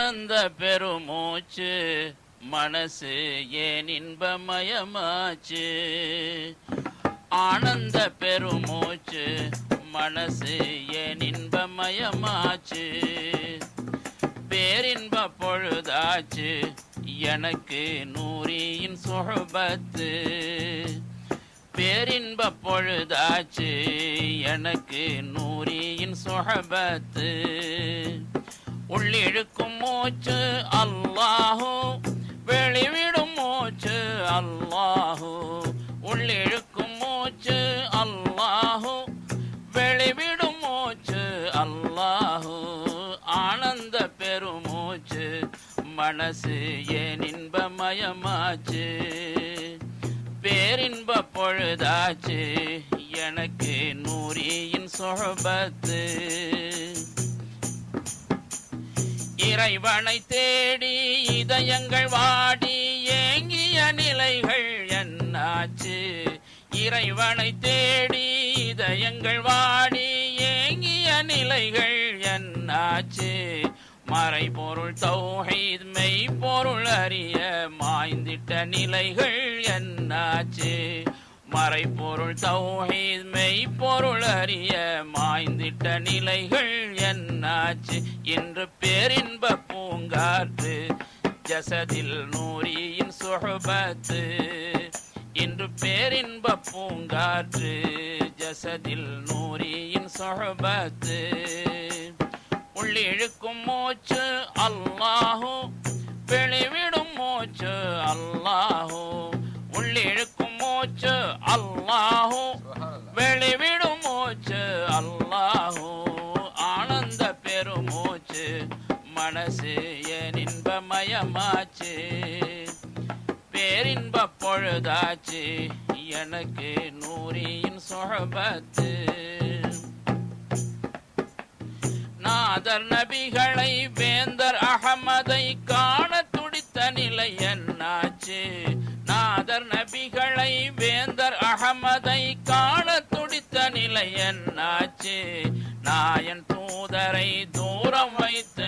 ஆனந்த பெருமூச்சு மனசு ஏன் இன்பமயமாச்சு. ஆனந்த பெருமூச்சு மனசு ஏன் இன்பமயமாச்சு. பேரின்ப பொழுதாச்சு எனக்கு நூரியின் சுஹபத்து. பேரின்ப பொழுதாச்சு எனக்கு நூரியின் சுஹபத்து. உள்ளிழுக்கும் மூச்சு அல்லாஹு, வெளிவிடும் மூச்சு அல்லாஹு. உள்ளிழுக்கும் மூச்சு அல்லாஹு, வெளிவிடும் மூச்சு அல்லாஹு. ஆனந்த பெருமூச்சு மனசு ஏன் இன்பமயமாச்சு. பேரின்ப பொழுதாச்சு எனக்கு நூரியின் சுஹபத்து. இறைவனை தேடி இதயங்கள் வாடி ஏங்கிய நிலைகள் என்னாச்சு. இறைவனை தேடி இதயங்கள் வாடி ஏங்கிய நிலைகள் என்னாச்சு. மறைபொருள் தௌஹீத் மெய்ப்பொருள் அறிய மாய்ந்திட்ட நிலைகள் என்னாச்சு. மறைபொருள் தௌஹீத் மெய்ப்பொருள் அறிய மாய்ந்திட்ட நிலைகள் என்னாச்சு. இன்று பேரின்ப பூங்காற்று ஜசதில் நூரியின் சுஹபத்து. இன்று பேரின்ப பூங்காற்று ஜசதில் நூரியின் சுஹபத்து. உள்ளிழுக்கும் மூச்சு அல்லாஹு, வெளிவிடும் மூச்சு அல்லாஹு. உள்ளிழுக்கும் மூச்சு அல்லாஹு, வெளிவிடும் மூச்சு அல்லாஹு. ஆனந்த பெருமூச்சு மனசு ஏன் இன்பமயமாச்சு. பேரின்ப பொழுதாச்சு எனக்கு நூரியின் சுஹபத்து. நாதர் நபிகளை வேந்தர் அகமதை காண துடித்த நிலை என்னாச்சு. நாதர் நபிகளை வேந்தர் அகமதை காண துடித்த நிலை என்னாச்சு. நாயன் தூதரை தூரம் வைத்து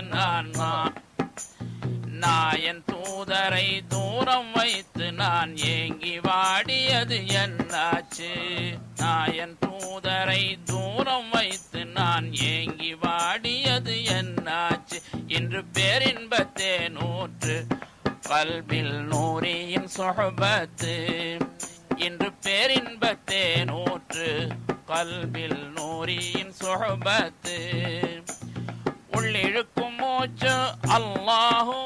நாயன் தூதரை தூரம் வைத்து நான் ஏங்கி வாடியது என்னாச்சு. நாயன் தூதரை தூரம் வைத்து நான் ஏங்கி வாடியது என்னாச்சு. இன்று பேரின்பத்தே நூற்று கல்பில் நூரியின் சுஹபத்து. இன்று பேரின்பத்தே நூற்று கல்பில் நூரியின் சுஹபத்து. உள்ளிழுக்கும் மூச்சு அல்லாஹு,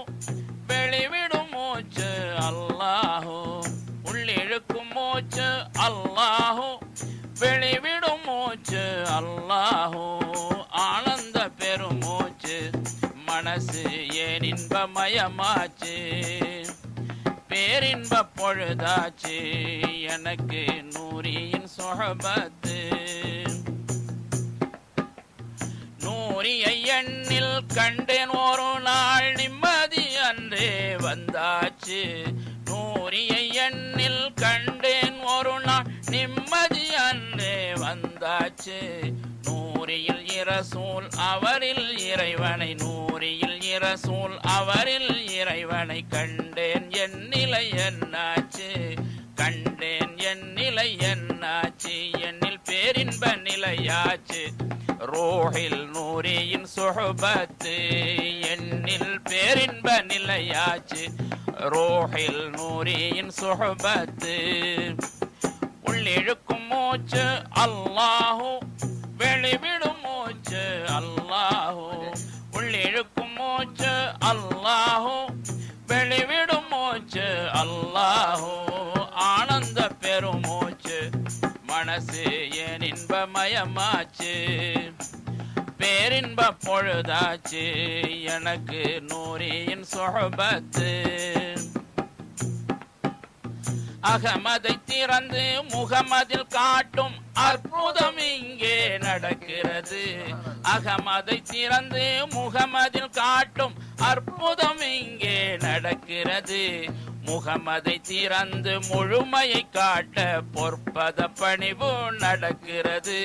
வெளிவிடும் மூச்சு அல்லாஹு. உள்ளிழுக்கும் மூச்சு அல்லாஹு, வெளிவிடும் மூச்சு அல்லாஹு. ஆனந்த பெருமூச்சு மனசு ஏன் இன்பமயமாச்சு. பேரின்ப பொழுதாச்சு எனக்கு நூரியின் சுஹபத்து. நூரியை எண்ணில் கண்டேன் ஒரு நாள் நிம்மதி அன்றே வந்தாச்சு. நூரியை எண்ணில் கண்டேன் ஒரு நாள் நிம்மதி அன்றே வந்தாச்சு. நூரியில் இரசூல் அவரில் இறைவனை, நூரியில் இரசூல் அவரில் இறைவனை கண்டேன் என் நிலை என்னாச்சு. கண்டேன் என் நிலை என்னாச்சு. என்னில் பேரின்ப நிலையாச்சு. ரோஹில் நூரியின் சுஹபத்து. என்னில் பேரின்ப நிலையாச்சு. ரோஹில் நூரியின் சுஹபத்து. உள்ளிழுக்கும் மூச்சு அல்லாஹு, வெளிவிடும் மூச்சு அல்லாஹு. உள்ளிழுக்கும் மூச்சு அல்லாஹு, வெளிவிடும் மூச்சு அல்லாஹு. ஆனந்த பெருமூச்சு மனசு ஏன் இன்பமயமாச்சு. பேரின்ப பொழுதாச்சு எனக்கு நூரியின் சுஹபத்து. அகமதை திறந்து முகமதில் காட்டும் அற்புதம் இங்கே நடக்கிறது. அகமதை திறந்து முகமதில் காட்டும் அற்புதம் இங்கே நடக்கிறது. முகமதை திறந்து முழுமையை காட்ட பொற்பத பணிவு நடக்கிறது.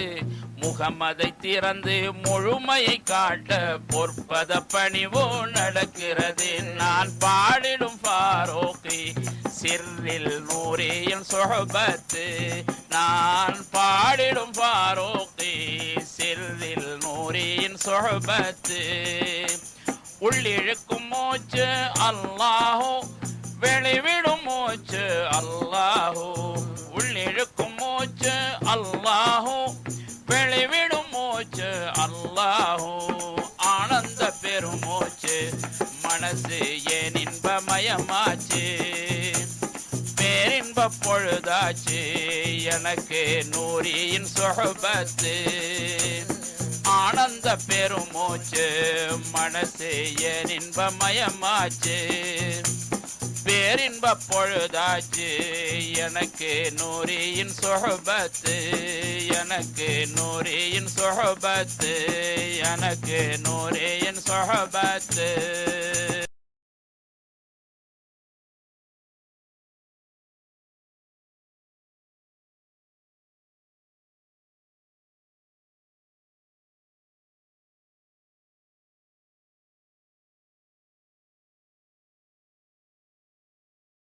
முகமதை திறந்து முழுமையை காட்ட பொற்பத பணிவு நடக்கிறது. நான் பாடிடும் ஃபாரூகி சிர்ரில் நூரியின் சொஹபத்து. நான் பாடிடும் ஃபாரூகி சிர்ரில் நூரியின் சொஹபத்து. உள்ளிழுக்கும் மூச்சு அல்லாஹு, வெளிவிடும் மூச்சு அல்லாஹு. உள்ளிழுக்கும் மூச்சு அல்லாஹு, வெளிவிடும் மூச்சு அல்லாஹு. ஆனந்த பெருமூச்சு மனசு ஏன் இன்பமயமாச்சு. பேரின்ப பொழுதாச்சு எனக்கு நூரியின் சொஹபத்து. ஆனந்த பெருமூச்சு மனசு ஏன் இன்பமயமாச்சு. பேரின்ப பொழுதாச்சு எனக்கு நூரியின் சொஹபத்து. எனக்கு நூரியின் சொஹபத்து. எனக்கு நூரியின் சொஹபத்து.